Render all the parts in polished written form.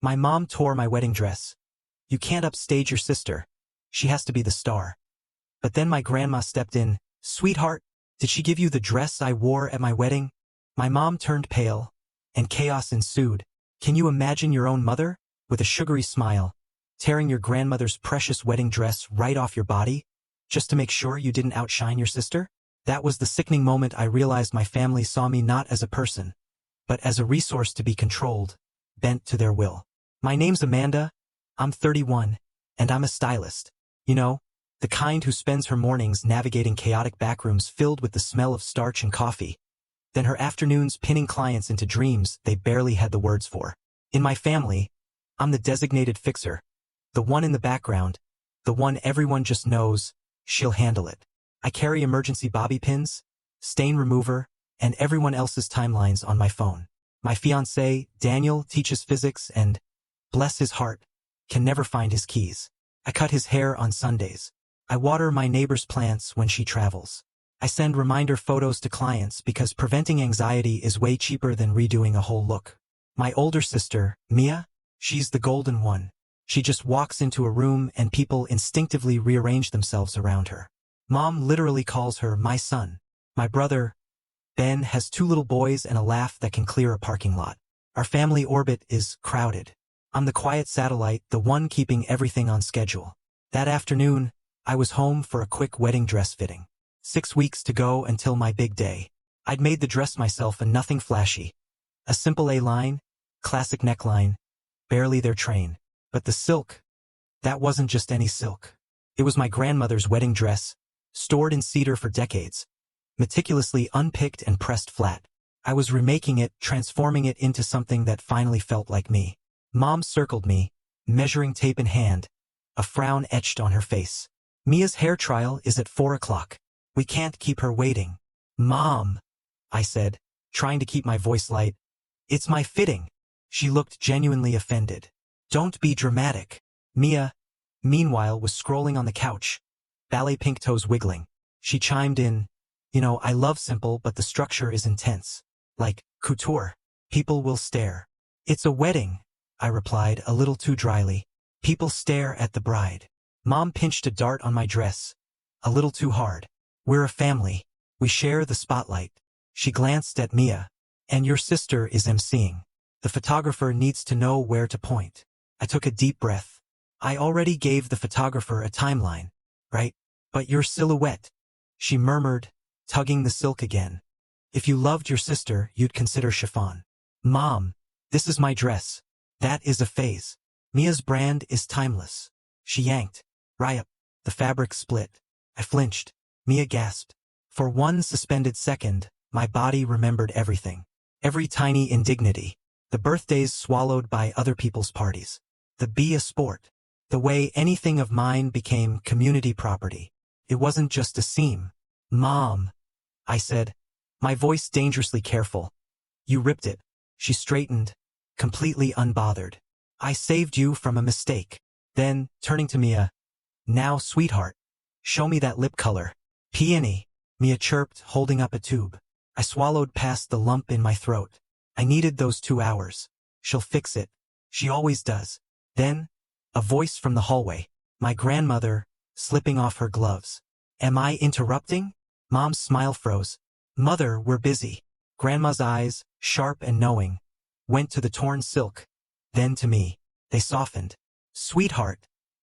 My mom tore my wedding dress. You can't upstage your sister. She has to be the star. But then my grandma stepped in. Sweetheart, did she give you the dress I wore at my wedding? My mom turned pale, and chaos ensued. Can you imagine your own mother, with a sugary smile, tearing your grandmother's precious wedding dress right off your body, just to make sure you didn't outshine your sister? That was the sickening moment I realized my family saw me not as a person, but as a resource to be controlled, bent to their will. My name's Amanda, I'm 31, and I'm a stylist. You know, the kind who spends her mornings navigating chaotic backrooms filled with the smell of starch and coffee, then her afternoons pinning clients into dreams they barely had the words for. In my family, I'm the designated fixer, the one in the background, the one everyone just knows, she'll handle it. I carry emergency bobby pins, stain remover, and everyone else's timelines on my phone. My fiancé, Daniel, teaches physics and, bless his heart, can never find his keys. I cut his hair on Sundays. I water my neighbor's plants when she travels. I send reminder photos to clients because preventing anxiety is way cheaper than redoing a whole look. My older sister, Mia, she's the golden one. She just walks into a room and people instinctively rearrange themselves around her. Mom literally calls her my son. My brother, Ben, has 2 little boys and a laugh that can clear a parking lot. Our family orbit is crowded. I'm the quiet satellite, the one keeping everything on schedule. That afternoon, I was home for a quick wedding dress fitting. 6 weeks to go until my big day. I'd made the dress myself and nothing flashy. A simple A-line, classic neckline, barely their train. But the silk, that wasn't just any silk. It was my grandmother's wedding dress, stored in cedar for decades, meticulously unpicked and pressed flat. I was remaking it, transforming it into something that finally felt like me. Mom circled me, measuring tape in hand, a frown etched on her face. Mia's hair trial is at 4 o'clock. We can't keep her waiting. Mom, I said, trying to keep my voice light. It's my fitting. She looked genuinely offended. Don't be dramatic. Mia, meanwhile, was scrolling on the couch, ballet pink toes wiggling. She chimed in, you know, I love simple, but the structure is intense. Like, couture. People will stare. It's a wedding, I replied a little too dryly. People stare at the bride. Mom pinched a dart on my dress. A little too hard. We're a family. We share the spotlight. She glanced at Mia. And your sister is emceeing. The photographer needs to know where to point. I took a deep breath. I already gave the photographer a timeline, right? But your silhouette, she murmured, tugging the silk again. If you loved your sister, you'd consider chiffon. Mom, this is my dress. That is a phase. Mia's brand is timeless. She yanked. Right up. The fabric split. I flinched. Mia gasped. For one suspended second, my body remembered everything. Every tiny indignity. The birthdays swallowed by other people's parties. The be a sport. The way anything of mine became community property. It wasn't just a seam. Mom, I said, my voice dangerously careful. You ripped it. She straightened, completely unbothered. I saved you from a mistake. Then, turning to Mia, now, sweetheart, show me that lip color. Peony, Mia chirped, holding up a tube. I swallowed past the lump in my throat. I needed those 2 hours. She'll fix it. She always does. Then, a voice from the hallway. My grandmother, slipping off her gloves. Am I interrupting? Mom's smile froze. Mother, we're busy. Grandma's eyes, sharp and knowing, went to the torn silk, then to me. They softened. Sweetheart,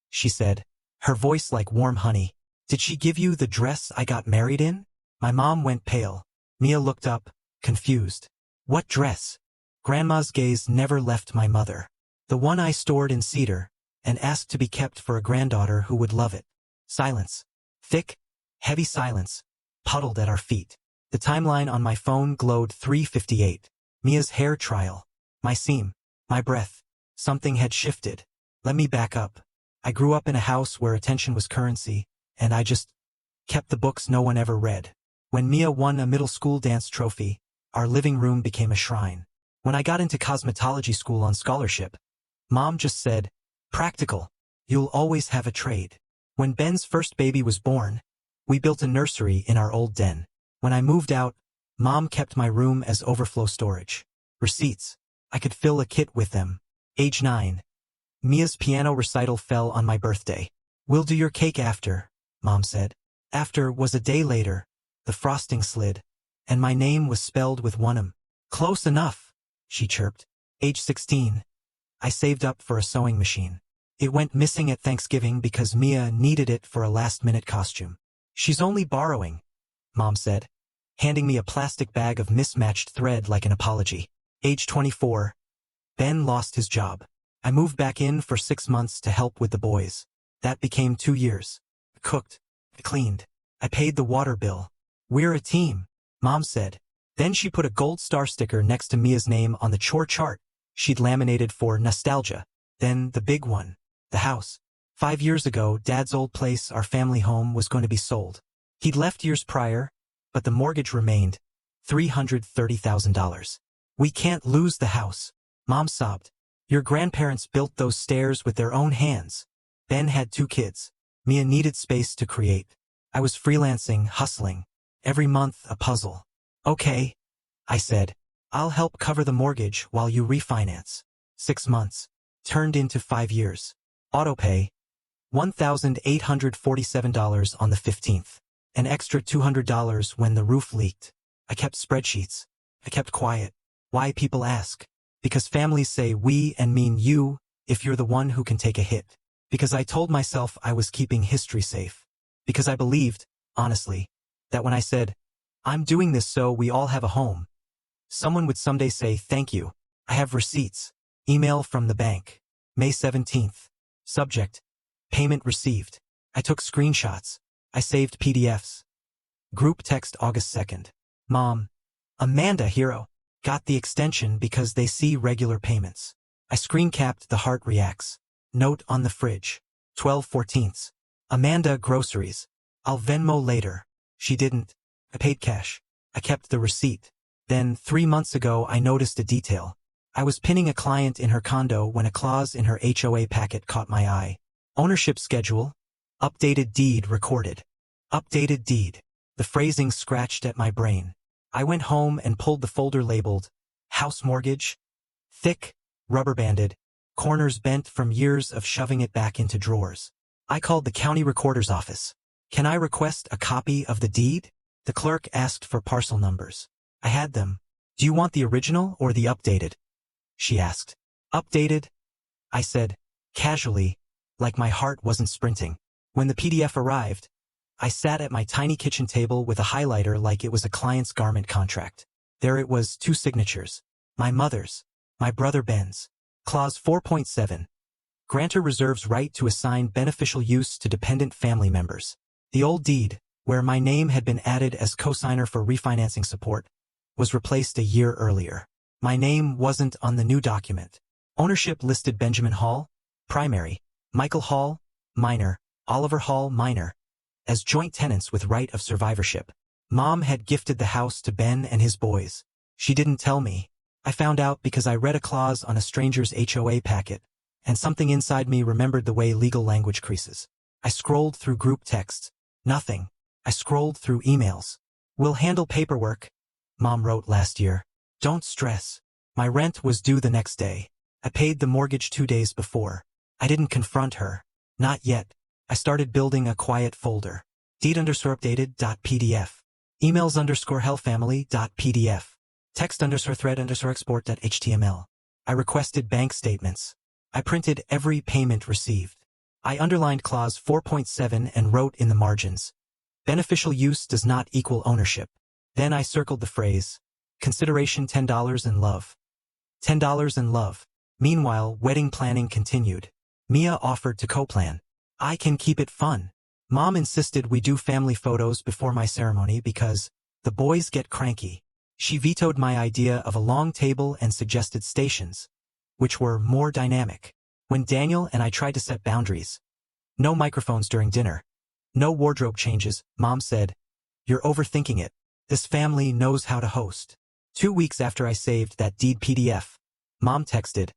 she said, her voice like warm honey. Did she give you the dress I got married in? My mom went pale. Mia looked up, confused. What dress? Grandma's gaze never left my mother. The one I stored in cedar, and asked to be kept for a granddaughter who would love it. Silence. Thick, heavy silence, puddled at our feet. The timeline on my phone glowed 3:58. Mia's hair trial. My seam. My breath. Something had shifted. Let me back up. I grew up in a house where attention was currency, and I just kept the books no one ever read. When Mia won a middle school dance trophy, our living room became a shrine. When I got into cosmetology school on scholarship, Mom just said, practical. You'll always have a trade. When Ben's first baby was born, we built a nursery in our old den. When I moved out, Mom kept my room as overflow storage. Receipts. I could fill a kit with them. Age 9. Mia's piano recital fell on my birthday. We'll do your cake after, Mom said. After was a day later. The frosting slid, and my name was spelled with one M. Close enough, she chirped. Age 16. I saved up for a sewing machine. It went missing at Thanksgiving because Mia needed it for a last-minute costume. She's only borrowing, Mom said, handing me a plastic bag of mismatched thread like an apology. Age 24. Ben lost his job. I moved back in for 6 months to help with the boys. That became 2 years. I cooked. I cleaned. I paid the water bill. We're a team, Mom said. Then she put a gold star sticker next to Mia's name on the chore chart she'd laminated for nostalgia. Then the big one. The house. 5 years ago, Dad's old place, our family home, was going to be sold. He'd left years prior, but the mortgage remained. $330,000. We can't lose the house, Mom sobbed. Your grandparents built those stairs with their own hands. Ben had 2 kids. Mia needed space to create. I was freelancing, hustling. Every month a puzzle. Okay, I said. I'll help cover the mortgage while you refinance. 6 months. Turned into 5 years. Autopay. $1,847 on the 15th. An extra $200 when the roof leaked. I kept spreadsheets. I kept quiet. Why, people ask. Because families say we and mean you if you're the one who can take a hit. Because I told myself I was keeping history safe. Because I believed, honestly, that when I said, I'm doing this so we all have a home, someone would someday say thank you. I have receipts. Email from the bank. May 17th. Subject. Payment received. I took screenshots. I saved PDFs. Group text August 2nd. Mom. Amanda hero. Got the extension because they see regular payments. I screen capped the heart reacts. Note on the fridge. 12/14. Amanda groceries. I'll Venmo later. She didn't. I paid cash. I kept the receipt. Then 3 months ago I noticed a detail. I was pinning a client in her condo when a clause in her HOA packet caught my eye. Ownership schedule. Updated deed recorded. Updated deed. The phrasing scratched at my brain. I went home and pulled the folder labeled House Mortgage. Thick, rubber-banded, corners bent from years of shoving it back into drawers. I called the county recorder's office. Can I request a copy of the deed? The clerk asked for parcel numbers. I had them. Do you want the original or the updated? She asked. Updated? I said, casually, like my heart wasn't sprinting. When the PDF arrived, I sat at my tiny kitchen table with a highlighter like it was a client's garment contract. There it was, 2 signatures. My mother's. My brother Ben's. Clause 4.7. Grantor reserves right to assign beneficial use to dependent family members. The old deed, where my name had been added as cosigner for refinancing support, was replaced a year earlier. My name wasn't on the new document. Ownership listed Benjamin Hall, primary, Michael Hall, minor, Oliver Hall, minor, as joint tenants with right of survivorship. Mom had gifted the house to Ben and his boys. She didn't tell me. I found out because I read a clause on a stranger's HOA packet, and something inside me remembered the way legal language creases. I scrolled through group texts. Nothing. I scrolled through emails. We'll handle paperwork, Mom wrote last year. Don't stress. My rent was due the next day. I paid the mortgage 2 days before. I didn't confront her. Not yet. I started building a quiet folder. Deed_updated.pdf. Emails_hellfamily.pdf. Text_thread_export.html. I requested bank statements. I printed every payment received. I underlined clause 4.7 and wrote in the margins, beneficial use does not equal ownership. Then I circled the phrase, consideration $10 and love. $10 and love. Meanwhile, wedding planning continued. Mia offered to co-plan. I can keep it fun. Mom insisted we do family photos before my ceremony because the boys get cranky. She vetoed my idea of a long table and suggested stations, which were more dynamic. When Daniel and I tried to set boundaries, no microphones during dinner, no wardrobe changes, Mom said, you're overthinking it. This family knows how to host. 2 weeks after I saved that deed PDF, Mom texted,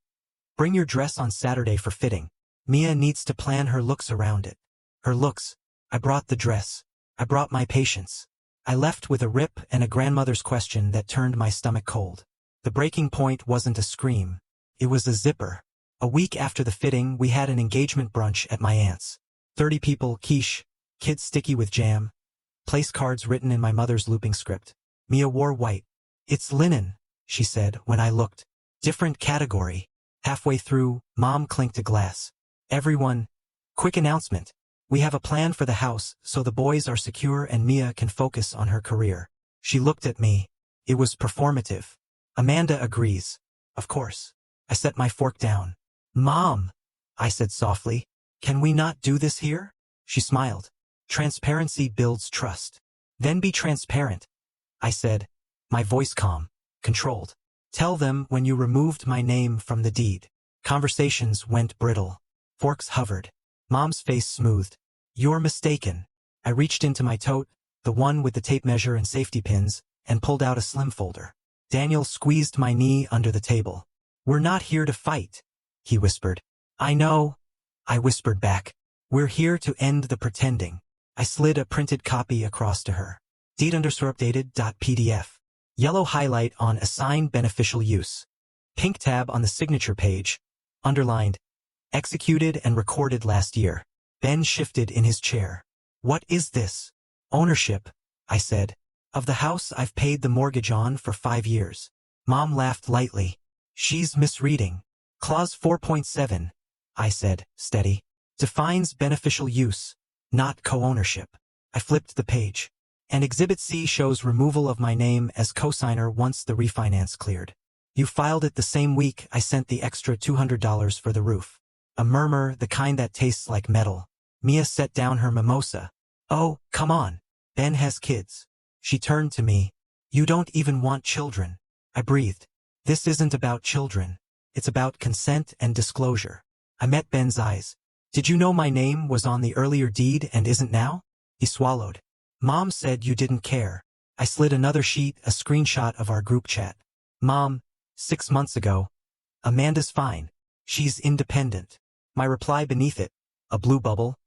bring your dress on Saturday for fitting. Mia needs to plan her looks around it. Her looks. I brought the dress. I brought my patience. I left with a rip and a grandmother's question that turned my stomach cold. The breaking point wasn't a scream. It was a zipper. A week after the fitting, we had an engagement brunch at my aunt's. 30 people, quiche, kids sticky with jam, place cards written in my mother's looping script. Mia wore white. "It's linen," she said when I looked. "Different category." Halfway through, Mom clinked a glass. "Everyone, quick announcement. We have a plan for the house so the boys are secure and Mia can focus on her career." She looked at me. It was performative. "Amanda agrees." "Of course." I set my fork down. "Mom," I said softly, "can we not do this here?" She smiled. "Transparency builds trust." "Then be transparent," I said, my voice calm, controlled. "Tell them when you removed my name from the deed." Conversations went brittle. Forks hovered. Mom's face smoothed. "You're mistaken." I reached into my tote, the one with the tape measure and safety pins, and pulled out a slim folder. Daniel squeezed my knee under the table. "We're not here to fight," he whispered. "I know," I whispered back. "We're here to end the pretending." I slid a printed copy across to her. Deed_updated.pdf. Yellow highlight on assign beneficial use. Pink tab on the signature page. Underlined. Executed and recorded last year. Ben shifted in his chair. "What is this?" "Ownership," I said. "Of the house I've paid the mortgage on for 5 years." Mom laughed lightly. "She's misreading. Clause 4.7, I said, steady, defines beneficial use, not co-ownership." I flipped the page. "And Exhibit C shows removal of my name as cosigner once the refinance cleared. You filed it the same week I sent the extra $200 for the roof." A murmur, the kind that tastes like metal. Mia set down her mimosa. "Oh, come on. Ben has kids." She turned to me. "You don't even want children." I breathed. "This isn't about children. It's about consent and disclosure." I met Ben's eyes. "Did you know my name was on the earlier deed and isn't now?" He swallowed. "Mom said you didn't care." I slid another sheet, a screenshot of our group chat. "Mom, 6 months ago. Amanda's fine. She's independent." My reply beneath it, a blue bubble.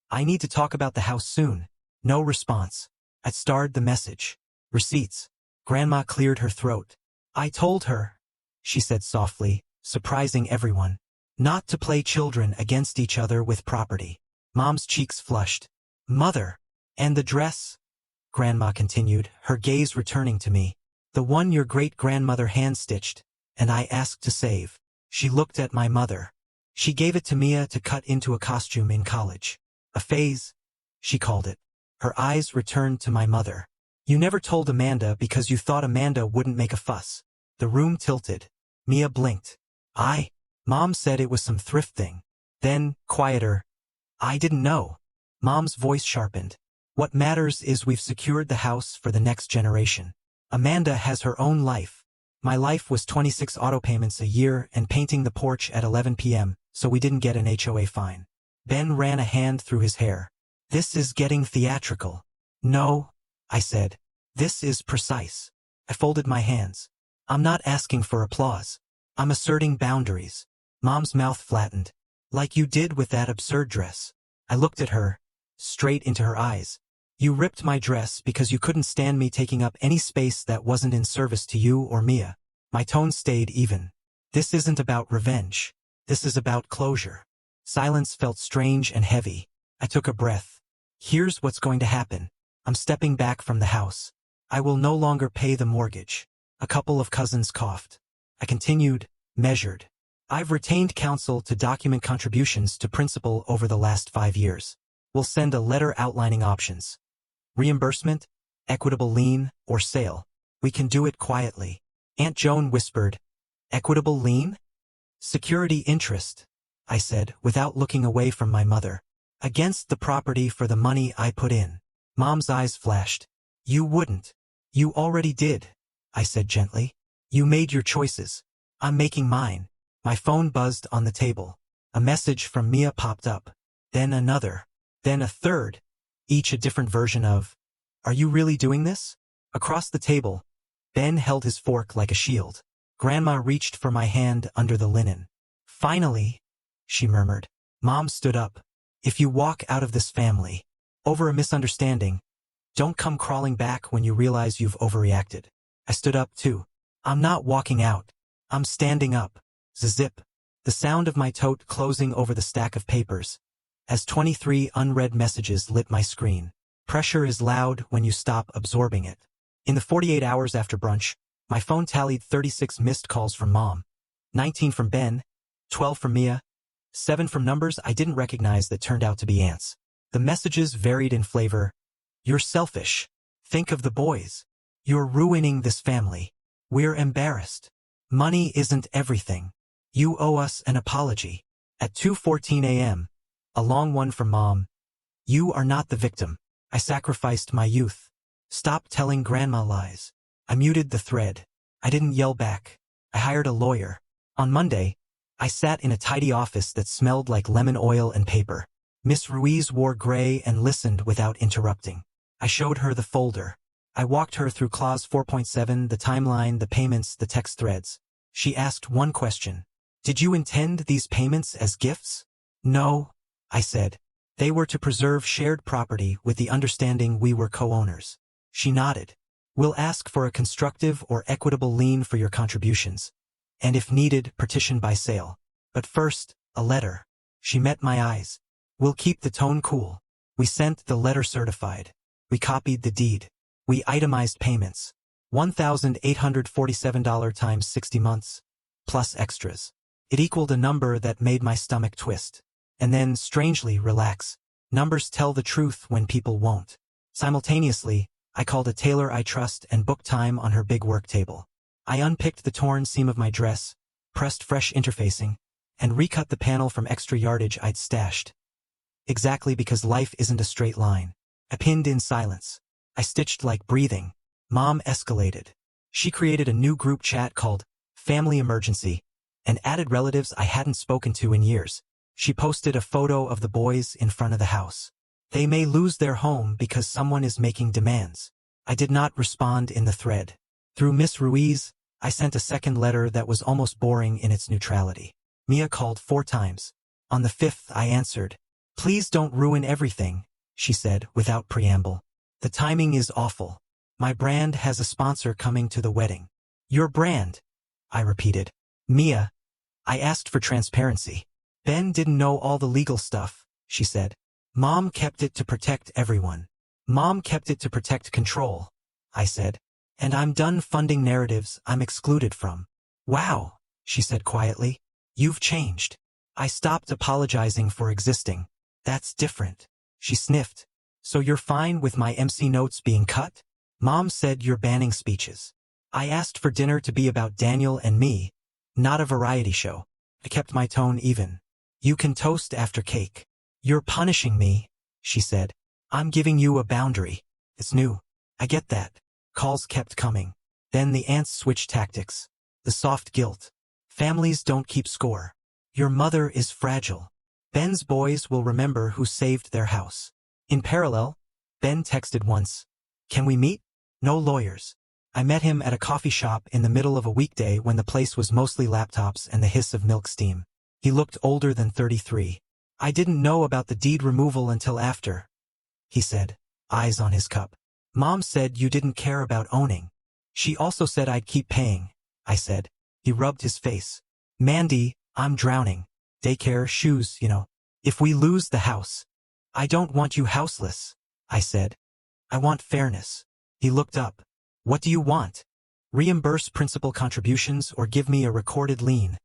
"I need to talk about the house soon." No response. I starred the message. "Receipts." Grandma cleared her throat. "I told her," she said softly, surprising everyone, "not to play children against each other with property." Mom's cheeks flushed. "Mother, and the dress?" Grandma continued, her gaze returning to me. "The one your great-grandmother hand-stitched, and I asked to save." She looked at my mother. "She gave it to Mia to cut into a costume in college. A phase, she called it." Her eyes returned to my mother. "You never told Amanda because you thought Amanda wouldn't make a fuss." The room tilted. Mia blinked. Mom said it was some thrift thing." Then, quieter, "I didn't know." Mom's voice sharpened. "What matters is we've secured the house for the next generation. Amanda has her own life. My life was 26 auto payments a year and painting the porch at 11 p.m., so we didn't get an HOA fine." Ben ran a hand through his hair. "This is getting theatrical." "No," I said. "This is precise." I folded my hands. "I'm not asking for applause. I'm asserting boundaries." Mom's mouth flattened. "Like you did with that absurd dress." I looked at her, straight into her eyes. "You ripped my dress because you couldn't stand me taking up any space that wasn't in service to you or Mia." My tone stayed even. "This isn't about revenge. This is about closure." Silence felt strange and heavy. I took a breath. "Here's what's going to happen. I'm stepping back from the house. I will no longer pay the mortgage." A couple of cousins coughed. I continued, measured. "I've retained counsel to document contributions to principal over the last 5 years. We'll send a letter outlining options. Reimbursement, equitable lien, or sale. We can do it quietly." Aunt Joan whispered, "Equitable lien?" "Security interest," I said, without looking away from my mother. "Against the property for the money I put in." Mom's eyes flashed. "You wouldn't." "You already did," I said gently. "You made your choices. I'm making mine." My phone buzzed on the table. A message from Mia popped up. Then another. Then a third. Each a different version of, "Are you really doing this?" Across the table, Ben held his fork like a shield. Grandma reached for my hand under the linen. "Finally," she murmured. Mom stood up. "If you walk out of this family over a misunderstanding, don't come crawling back when you realize you've overreacted." I stood up too. "I'm not walking out. I'm standing up." Zip. The sound of my tote closing over the stack of papers, as 23 unread messages lit my screen. Pressure is loud when you stop absorbing it. In the 48 hours after brunch, my phone tallied 36 missed calls from Mom, 19 from Ben, 12 from Mia, 7 from numbers I didn't recognize that turned out to be aunts. The messages varied in flavor. You're selfish. Think of the boys. You're ruining this family. We're embarrassed. Money isn't everything. You owe us an apology. At 2:14 a.m., a long one from Mom. You are not the victim. I sacrificed my youth. Stop telling Grandma lies. I muted the thread. I didn't yell back. I hired a lawyer. On Monday, I sat in a tidy office that smelled like lemon oil and paper. Miss Ruiz wore gray and listened without interrupting. I showed her the folder. I walked her through Clause 4.7, the timeline, the payments, the text threads. She asked one question. Did you intend these payments as gifts? No, I said. They were to preserve shared property with the understanding we were co-owners. She nodded. We'll ask for a constructive or equitable lien for your contributions, and if needed, partition by sale. But first, a letter. She met my eyes. We'll keep the tone cool. We sent the letter certified. We copied the deed. We itemized payments. $1,847 times 60 months, plus extras. It equaled a number that made my stomach twist. And then, strangely, relax. Numbers tell the truth when people won't. Simultaneously, I called a tailor I trust and booked time on her big work table. I unpicked the torn seam of my dress, pressed fresh interfacing, and recut the panel from extra yardage I'd stashed. Exactly because life isn't a straight line. I pinned in silence. I stitched like breathing. Mom escalated. She created a new group chat called Family Emergency and added relatives I hadn't spoken to in years. She posted a photo of the boys in front of the house. They may lose their home because someone is making demands. I did not respond in the thread. Through Miss Ruiz, I sent a second letter that was almost boring in its neutrality. Mia called 4 times. On the 5th, I answered. Please don't ruin everything, she said without preamble. The timing is awful. My brand has a sponsor coming to the wedding. Your brand, I repeated. Mia, I asked for transparency. Ben didn't know all the legal stuff, she said. Mom kept it to protect everyone. Mom kept it to protect control, I said. And I'm done funding narratives I'm excluded from. Wow, she said quietly. You've changed. I stopped apologizing for existing. That's different. She sniffed. So you're fine with my MC notes being cut? Mom said you're banning speeches. I asked for dinner to be about Daniel and me, not a variety show. I kept my tone even. You can toast after cake. You're punishing me, she said. I'm giving you a boundary. It's new. I get that. Calls kept coming. Then the aunts switched tactics. The soft guilt. Families don't keep score. Your mother is fragile. Ben's boys will remember who saved their house. In parallel, Ben texted once. Can we meet? No lawyers. I met him at a coffee shop in the middle of a weekday when the place was mostly laptops and the hiss of milk steam. He looked older than 33. I didn't know about the deed removal until after, he said, eyes on his cup. Mom said you didn't care about owning. She also said I'd keep paying, I said. He rubbed his face. Mandy, I'm drowning. Daycare, shoes, you know. If we lose the house. I don't want you houseless, I said. I want fairness. He looked up. What do you want? Reimburse principal contributions or give me a recorded lien.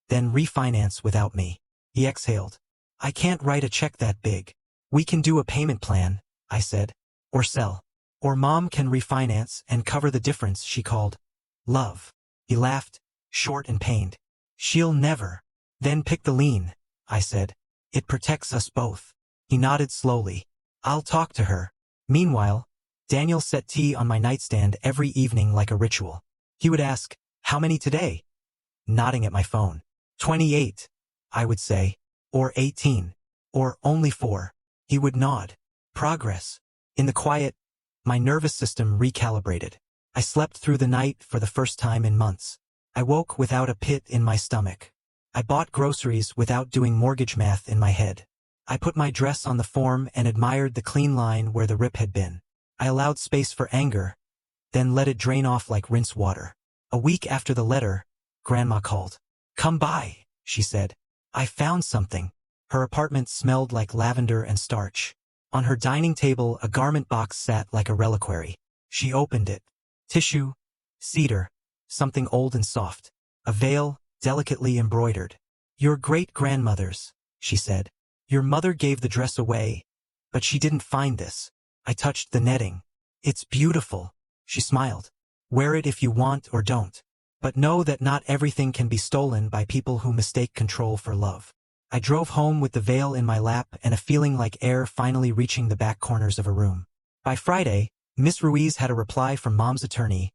Then refinance without me. He exhaled. I can't write a check that big. We can do a payment plan, I said. Or sell. Or Mom can refinance and cover the difference, she called. Love. He laughed, short and pained. She'll never. Then pick the lien, I said. It protects us both. He nodded slowly. I'll talk to her. Meanwhile, Daniel set tea on my nightstand every evening like a ritual. He would ask, how many today? Nodding at my phone. 28, I would say. Or 18. Or only 4. He would nod. Progress. In the quiet, my nervous system recalibrated. I slept through the night for the first time in months. I woke without a pit in my stomach. I bought groceries without doing mortgage math in my head. I put my dress on the form and admired the clean line where the rip had been. I allowed space for anger, then let it drain off like rinse water. A week after the letter, Grandma called. Come by, she said. I found something. Her apartment smelled like lavender and starch. On her dining table, a garment box sat like a reliquary. She opened it. Tissue, cedar, something old and soft. A veil, delicately embroidered. Your great-grandmother's, she said. Your mother gave the dress away, but she didn't find this. I touched the netting. It's beautiful, she smiled. Wear it if you want or don't. But know that not everything can be stolen by people who mistake control for love. I drove home with the veil in my lap and a feeling like air finally reaching the back corners of a room. By Friday, Miss Ruiz had a reply from Mom's attorney,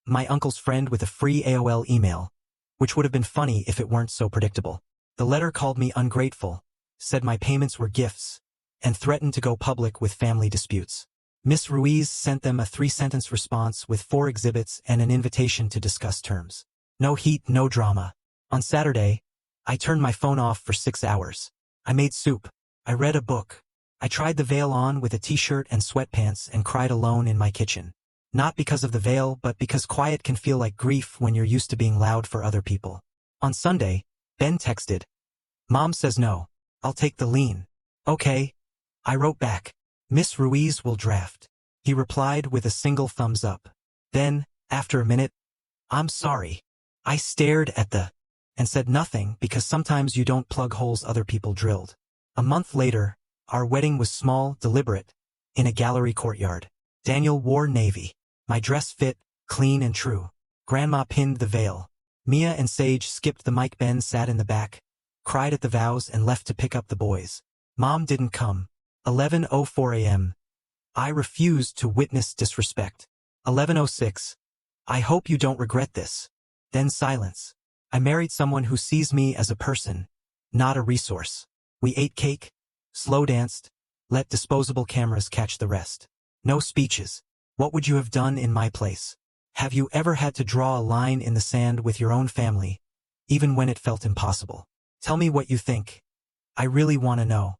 my uncle's friend with a free AOL email, which would have been funny if it weren't so predictable. The letter called me ungrateful, said my payments were gifts, and threatened to go public with family disputes. Miss Ruiz sent them a 3-sentence response with 4 exhibits and an invitation to discuss terms. No heat, no drama. On Saturday, I turned my phone off for 6 hours. I made soup. I read a book. I tried the veil on with a t-shirt and sweatpants and cried alone in my kitchen. Not because of the veil, but because quiet can feel like grief when you're used to being loud for other people. On Sunday, Ben texted, Mom says no. I'll take the lien. Okay. I wrote back. Miss Ruiz will draft. He replied with a single thumbs up. Then, after a minute, I'm sorry. I stared at the and said nothing because sometimes you don't plug holes other people drilled. A month later, our wedding was small, deliberate, in a gallery courtyard. Daniel wore navy. My dress fit, clean and true. Grandma pinned the veil. Mia and Sage skipped the mic. Ben sat in the back, cried at the vows and left to pick up the boys. Mom didn't come. 11:04 a.m. I refused to witness disrespect. 11:06. I hope you don't regret this. Then silence. I married someone who sees me as a person, not a resource. We ate cake, slow danced, let disposable cameras catch the rest. No speeches. What would you have done in my place? Have you ever had to draw a line in the sand with your own family, even when it felt impossible? Tell me what you think. I really want to know.